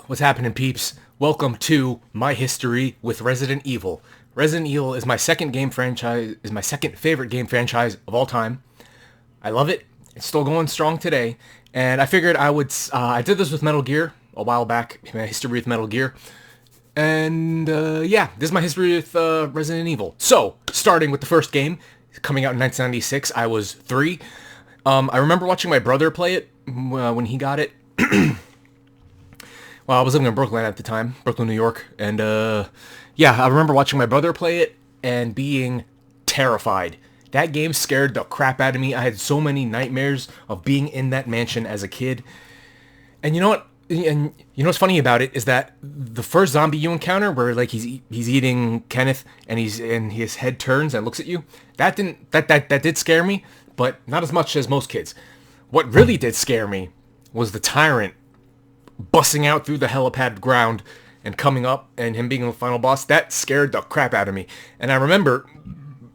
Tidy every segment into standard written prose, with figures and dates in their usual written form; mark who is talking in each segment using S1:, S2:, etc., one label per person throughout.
S1: What's happening, peeps? Welcome to my history with Resident Evil. Resident Evil is my second favorite game franchise of all time. I love it. It's still going strong today, and I figured I did this with Metal Gear a while back. My history with Metal Gear, and this is my history with Resident Evil. So, starting with the first game, coming out in 1996, I was 3. I remember watching my brother play it when he got it. Well, I was living in Brooklyn at the time, Brooklyn, New York, and I remember watching my brother play it and being terrified. That game scared the crap out of me. I had so many nightmares of being in that mansion as a kid. And you know what? And you know what's funny about it is that the first zombie you encounter, where like he's eating Kenneth and his head turns and looks at you, that did scare me, but not as much as most kids. What really did scare me was the tyrant busting out through the helipad ground and coming up, and him being the final boss. That scared the crap out of me. And I remember,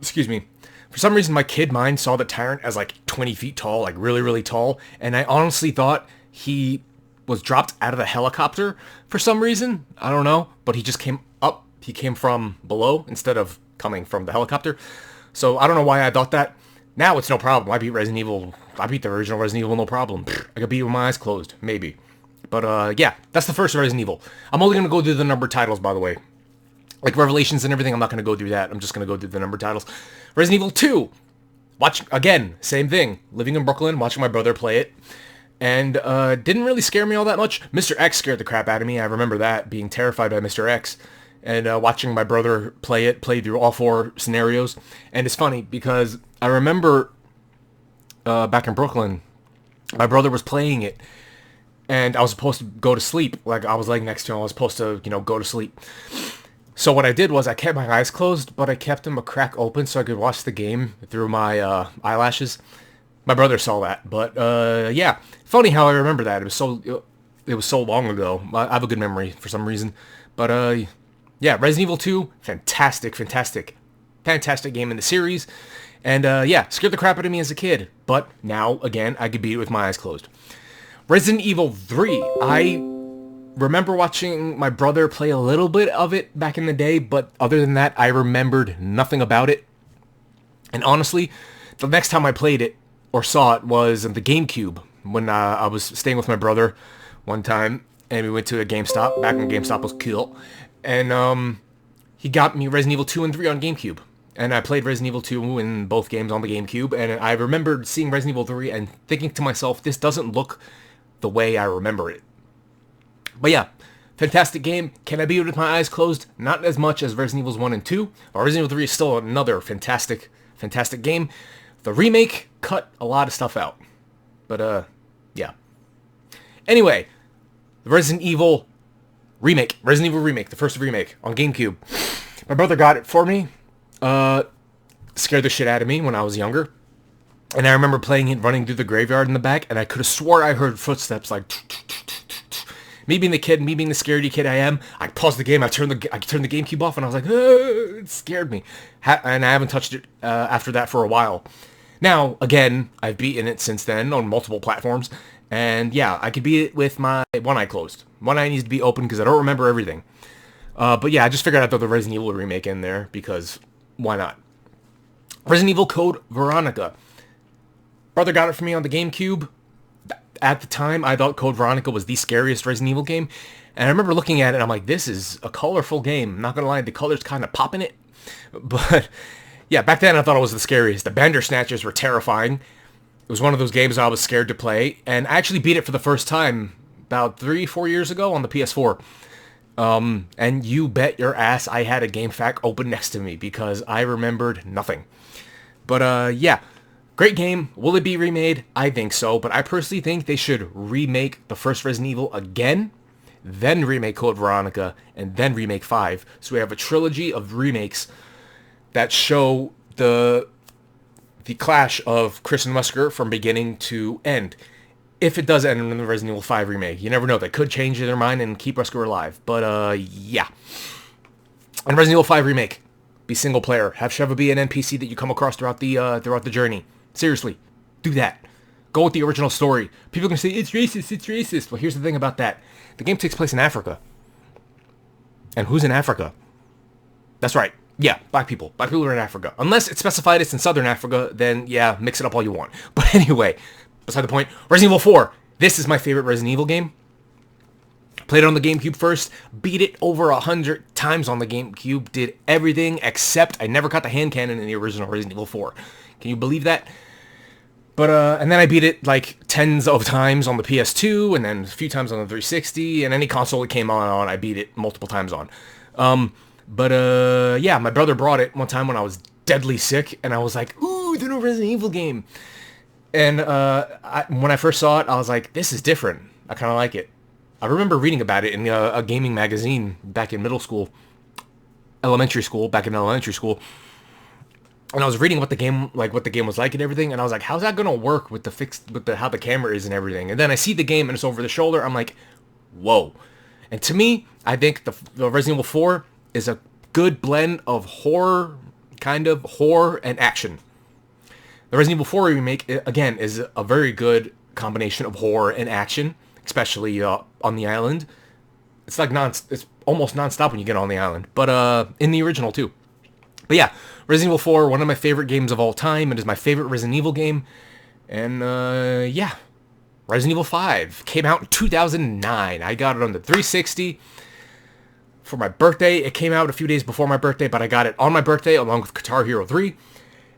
S1: for some reason my kid mind saw the tyrant as like 20 feet tall, like really, really tall, and I honestly thought he was dropped out of the helicopter for some reason. I don't know, but he just came up. He came from below instead of coming from the helicopter. So I don't know why I thought that. Now it's no problem. I beat the original Resident Evil, no problem. I could beat it with my eyes closed, maybe. But, that's the first Resident Evil. I'm only going to go through the numbered titles, by the way. Like Revelations and everything, I'm not going to go through that. I'm just going to go through the numbered titles. Resident Evil 2. Again, same thing. Living in Brooklyn, watching my brother play it. And, didn't really scare me all that much. Mr. X scared the crap out of me. I remember that, being terrified by Mr. X. And, watching my brother play through all 4 scenarios. And it's funny, because I remember, back in Brooklyn, my brother was playing it. And I was supposed to go to sleep. Like, I was laying next to him. I was supposed to, go to sleep. So what I did was I kept my eyes closed, but I kept them a crack open so I could watch the game through my eyelashes. My brother saw that. But, funny how I remember that. It was so long ago. I have a good memory for some reason. But, Resident Evil 2, fantastic game in the series. And, scared the crap out of me as a kid. But now, again, I could beat it with my eyes closed. Resident Evil 3, I remember watching my brother play a little bit of it back in the day, but other than that, I remembered nothing about it. And honestly, the next time I played it or saw it was the GameCube, when I was staying with my brother one time, and we went to a GameStop, back when GameStop was cool, and he got me Resident Evil 2 and 3 on GameCube. And I played Resident Evil 2 in both games on the GameCube, and I remembered seeing Resident Evil 3 and thinking to myself, this doesn't look the way I remember it. But yeah, fantastic game. Can I beat it with my eyes closed? Not as much as Resident Evil 1 and 2. But Resident Evil 3 is still another fantastic game. The remake cut a lot of stuff out. But, yeah. Anyway, the Resident Evil remake, the first remake on GameCube. My brother got it for me. Scared the shit out of me when I was younger. And I remember playing it, running through the graveyard in the back, and I could have swore I heard footsteps like... Me being the scaredy kid I am, I paused the game, I turned the GameCube off, and I was like, it scared me. And I haven't touched it after that for a while. Now, again, I've beaten it since then on multiple platforms, and yeah, I could beat it with my one eye closed. One eye needs to be open because I don't remember everything. But yeah, I just figured I'd throw the Resident Evil remake in there, because why not? Resident Evil Code Veronica. Brother got it for me on the GameCube. At the time, I thought Code Veronica was the scariest Resident Evil game. And I remember looking at it, and I'm like, this is a colorful game. I'm not going to lie, the colors kind of pop in it. But, yeah, back then I thought it was the scariest. The Bandersnatchers were terrifying. It was one of those games I was scared to play. And I actually beat it for the first time about 3-4 years ago on the PS4. And you bet your ass I had a GameFAQ open next to me because I remembered nothing. But, yeah. Great game. Will it be remade? I think so, but I personally think they should remake the first Resident Evil again, then remake Code Veronica, and then remake 5. So we have a trilogy of remakes that show the clash of Chris and Wesker from beginning to end. If it does end in the Resident Evil 5 remake. You never know. They could change their mind and keep Wesker alive. But, yeah. And Resident Evil 5 remake. Be single player. Have Sheva be an NPC that you come across throughout the journey. Seriously, do that. Go with the original story. People can say, it's racist, it's racist. Well, here's the thing about that. The game takes place in Africa. And who's in Africa? That's right. Yeah, black people. Black people are in Africa. Unless it's specified it's in Southern Africa, then yeah, mix it up all you want. But anyway, beside the point, Resident Evil 4. This is my favorite Resident Evil game. Played it on the GameCube first. Beat it over 100 times on the GameCube. Did everything except I never got the hand cannon in the original Resident Evil 4. Can you believe that? But, and then I beat it like tens of times on the PS2, and then a few times on the 360, and any console it came on, I beat it multiple times on. Yeah, my brother brought it one time when I was deadly sick, and I was like, ooh, the new Resident Evil game. And when I first saw it, I was like, this is different. I kind of like it. I remember reading about it in a gaming magazine back in elementary school, and I was reading what the game was like and everything, and I was like, how's that gonna work with how the camera is and everything? And then I see the game and it's over the shoulder. I'm like, whoa. And to me, I think the Resident Evil 4 is a good blend of horror and action. The Resident Evil 4 remake, again, is a very good combination of horror and action, especially on the island. It's like it's almost non-stop when you get on the island, but in the original too. But yeah, Resident Evil 4, one of my favorite games of all time. It is my favorite Resident Evil game. And yeah, Resident Evil 5 came out in 2009. I got it on the 360 for my birthday. It came out a few days before my birthday, but I got it on my birthday along with Guitar Hero 3.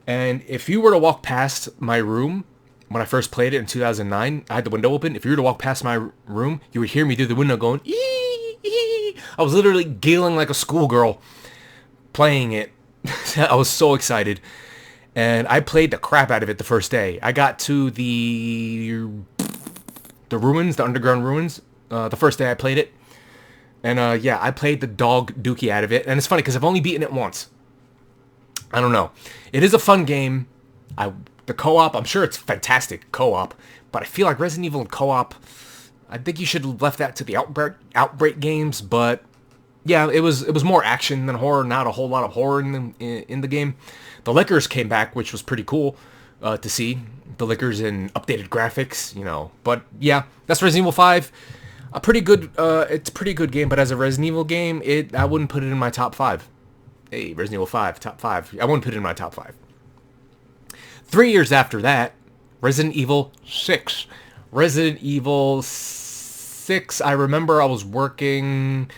S1: And if you were to walk past my room when I first played it in 2009, I had the window open. If you were to walk past my room, you would hear me through the window going, ee, ee. I was literally giggling like a schoolgirl playing it. I was so excited. And I played the crap out of it the first day. I got to the ruins, the underground ruins, the first day I played it. And yeah, I played the dog dookie out of it. And it's funny because I've only beaten it once. I don't know. It is a fun game. The co-op, I'm sure it's fantastic co-op. But I feel like Resident Evil co-op, I think you should have left that to the Outbreak games. But yeah, it was more action than horror. Not a whole lot of horror in the game. The Lickers came back, which was pretty cool to see. The Lickers in updated graphics, you know. But yeah, that's Resident Evil 5. It's a pretty good game. But as a Resident Evil game, I wouldn't put it in my top 5. Hey, Resident Evil 5, top 5. I wouldn't put it in my top 5. 3 years after that, Resident Evil 6. Resident Evil 6, I remember I was working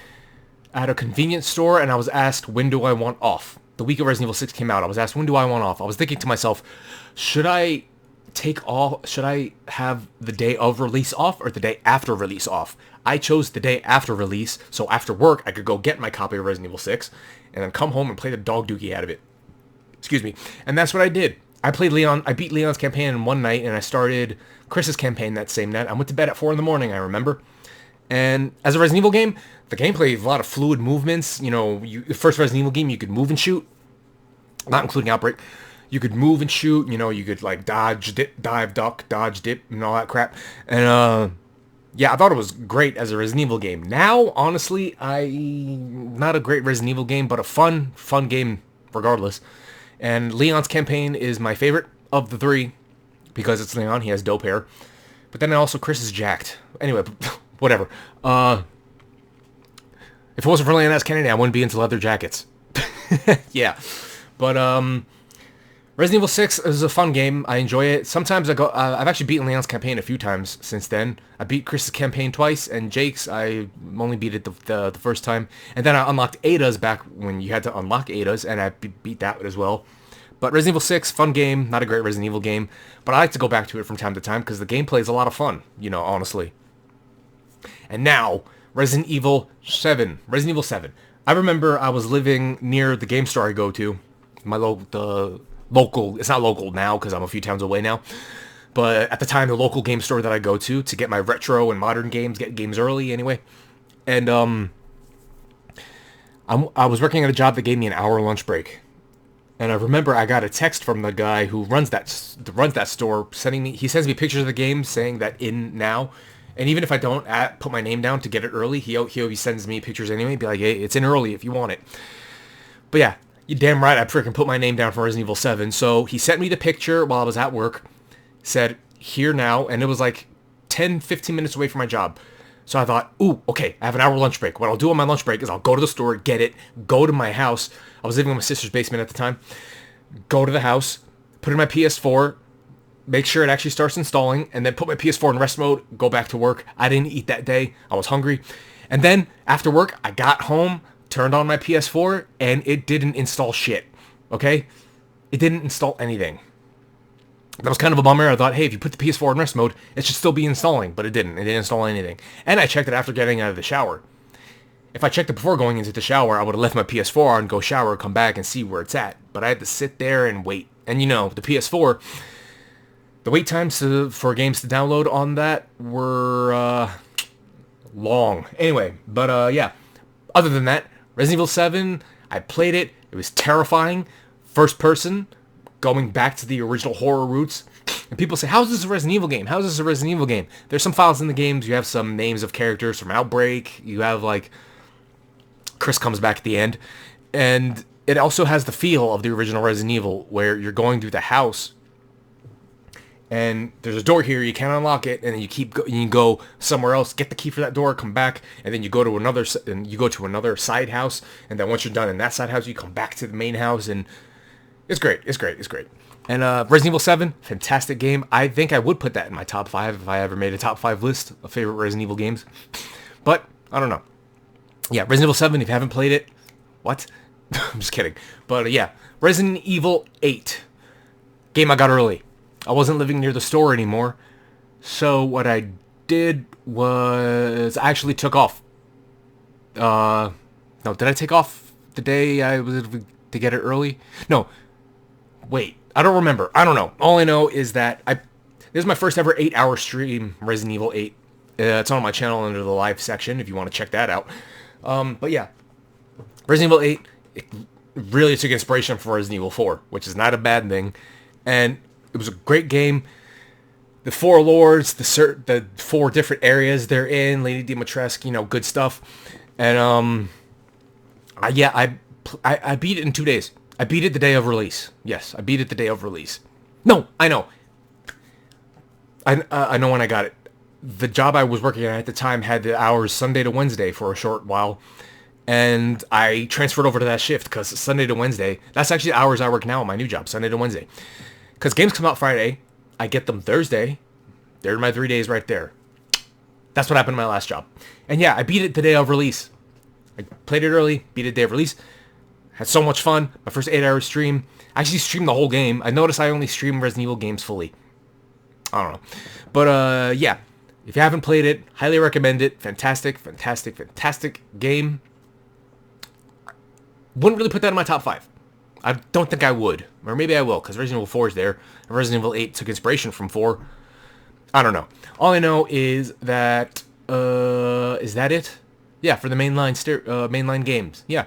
S1: at a convenience store and I was asked, when do I want off? The week of Resident Evil 6 came out. I was asked, when do I want off? I was thinking to myself, should I have the day of release off or the day after release off? I chose the day after release, so after work, I could go get my copy of Resident Evil 6 and then come home and play the dog dookie out of it. Excuse me. And that's what I did. I beat Leon's campaign in one night, and I started Chris's campaign that same night. I went to bed at 4 in the morning, I remember. And as a Resident Evil game, the gameplay is a lot of fluid movements. You know, the first Resident Evil game, you could move and shoot, not including Outbreak. You could move and shoot, you know, you could like dodge, dip, dive, duck, dodge, dip, and all that crap. And yeah, I thought it was great as a Resident Evil game. Now, honestly, not a great Resident Evil game, but a fun game regardless. And Leon's campaign is my favorite of the 3 because it's Leon. He has dope hair. But then also Chris is jacked. Anyway, whatever. If it wasn't for Leon S. Kennedy, I wouldn't be into leather jackets. Yeah. But Resident Evil 6 is a fun game. I enjoy it. Sometimes I've actually beaten Leon's campaign a few times since then. I beat Chris's campaign twice, and Jake's, I only beat it the first time. And then I unlocked Ada's back when you had to unlock Ada's, and I beat that as well. But Resident Evil 6, fun game. Not a great Resident Evil game. But I like to go back to it from time to time because the gameplay is a lot of fun, you know, honestly. And now, Resident Evil 7. Resident Evil 7. I remember I was living near the game store I go to. The local, it's not local now because I'm a few towns away now, but at the time the local game store that I go to get my retro and modern games, get games early anyway. And I was working at a job that gave me an hour lunch break, and I remember I got a text from the guy who runs that store he sends me pictures of the game saying that in now, and even if I don't put my name down to get it early, he always sends me pictures anyway, be like, hey, it's in early if you want it. But yeah, you're damn right I freaking put my name down for Resident Evil 7. So he sent me the picture while I was at work. Said, here now, and it was like 10, 15 minutes away from my job. So I thought, ooh, okay, I have an hour lunch break. What I'll do on my lunch break is I'll go to the store, get it, go to my house. I was living in my sister's basement at the time. Go to the house, put in my PS4, make sure it actually starts installing, and then put my PS4 in rest mode, go back to work. I didn't eat that day. I was hungry. And then after work, I got home, turned on my PS4, and it didn't install shit. Okay? It didn't install anything. That was kind of a bummer. I thought, hey, if you put the PS4 in rest mode, it should still be installing, but it didn't. It didn't install anything. And I checked it after getting out of the shower. If I checked it before going into the shower, I would have left my PS4 on, go shower, come back, and see where it's at. But I had to sit there and wait. And you know, the PS4, the wait times for games to download on that were long. Anyway, but yeah. Other than that, Resident Evil 7, I played it. It was terrifying. First person, going back to the original horror roots. And people say, how is this a Resident Evil game? How is this a Resident Evil game? There's some files in the games. You have some names of characters from Outbreak. You have, like, Chris comes back at the end. And it also has the feel of the original Resident Evil, where you're going through the house, and there's a door here, you can't unlock it, and then you go somewhere else, get the key for that door, come back, and then you go to another side house, and then once you're done in that side house, you come back to the main house, and it's great. And Resident Evil 7, fantastic game. I think I would put that in my top 5 if I ever made a top 5 list of favorite Resident Evil games. But, I don't know. Yeah, Resident Evil 7, if you haven't played it, what? I'm just kidding. But yeah, Resident Evil 8. Game I got early. I wasn't living near the store anymore. So what I did was I actually took off. No, did I take off the day I was to get it early? No. Wait, I don't remember. I don't know. All I know is that this is my first ever 8-hour stream, Resident Evil 8. It's on my channel under the live section if you want to check that out. But yeah, Resident Evil 8, it really took inspiration from Resident Evil 4, which is not a bad thing. And it was a great game. The 4 lords, the 4 different areas they're in, Lady Dimitrescu, good stuff. And I beat it in 2 days. I beat it the day of release. Yes, I beat it the day of release. No, I know. I know when I got it. The job I was working at the time had the hours Sunday to Wednesday for a short while. And I transferred over to that shift because Sunday to Wednesday, that's actually the hours I work now at my new job, Sunday to Wednesday. Because games come out Friday, I get them Thursday. They're my 3 days right there. That's what happened in my last job. And yeah, I beat it the day of release. I played it early, beat it the day of release. Had so much fun. My first 8-hour stream. I actually streamed the whole game. I noticed I only stream Resident Evil games fully. I don't know. But yeah, if you haven't played it, highly recommend it. Fantastic game. Wouldn't really put that in my top 5. I don't think I would. Or maybe I will, because Resident Evil 4 is there. And Resident Evil 8 took inspiration from 4. I don't know. All I know is that... is that it? Yeah, for the mainline games. Yeah.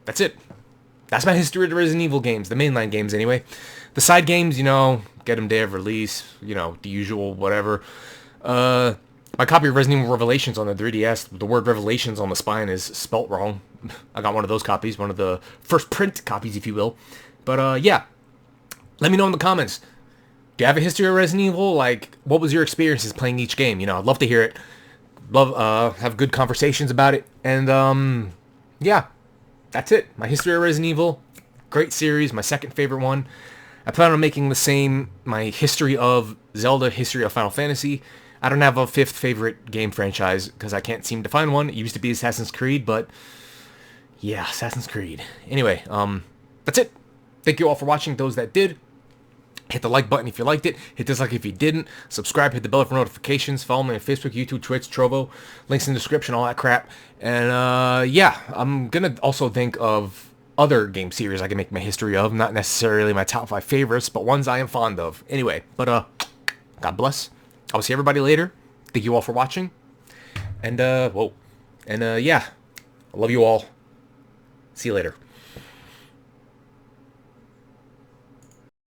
S1: That's it. That's my history of the Resident Evil games. The mainline games, anyway. The side games, get them day of release. The usual, whatever. My copy of Resident Evil Revelations on the 3DS, the word Revelations on the spine is spelt wrong. I got one of those copies, one of the first print copies, if you will. But, yeah. Let me know in the comments. Do you have a history of Resident Evil? Like, what was your experiences playing each game? I'd love to hear it. Love, have good conversations about it. And, yeah. That's it. My history of Resident Evil. Great series. My second favorite one. I plan on making the same, my history of Zelda, history of Final Fantasy. I don't have a 5th favorite game franchise because I can't seem to find one. It used to be Assassin's Creed, but yeah, Assassin's Creed. Anyway, that's it. Thank you all for watching. Those that did, hit the like button if you liked it. Hit dislike if you didn't. Subscribe, hit the bell for notifications. Follow me on Facebook, YouTube, Twitch, Trovo. Links in the description, all that crap. And yeah, I'm going to also think of other game series I can make my history of. Not necessarily my top 5 favorites, but ones I am fond of. Anyway, but God bless. I'll see everybody later. Thank you all for watching. And, yeah, I love you all. See you later.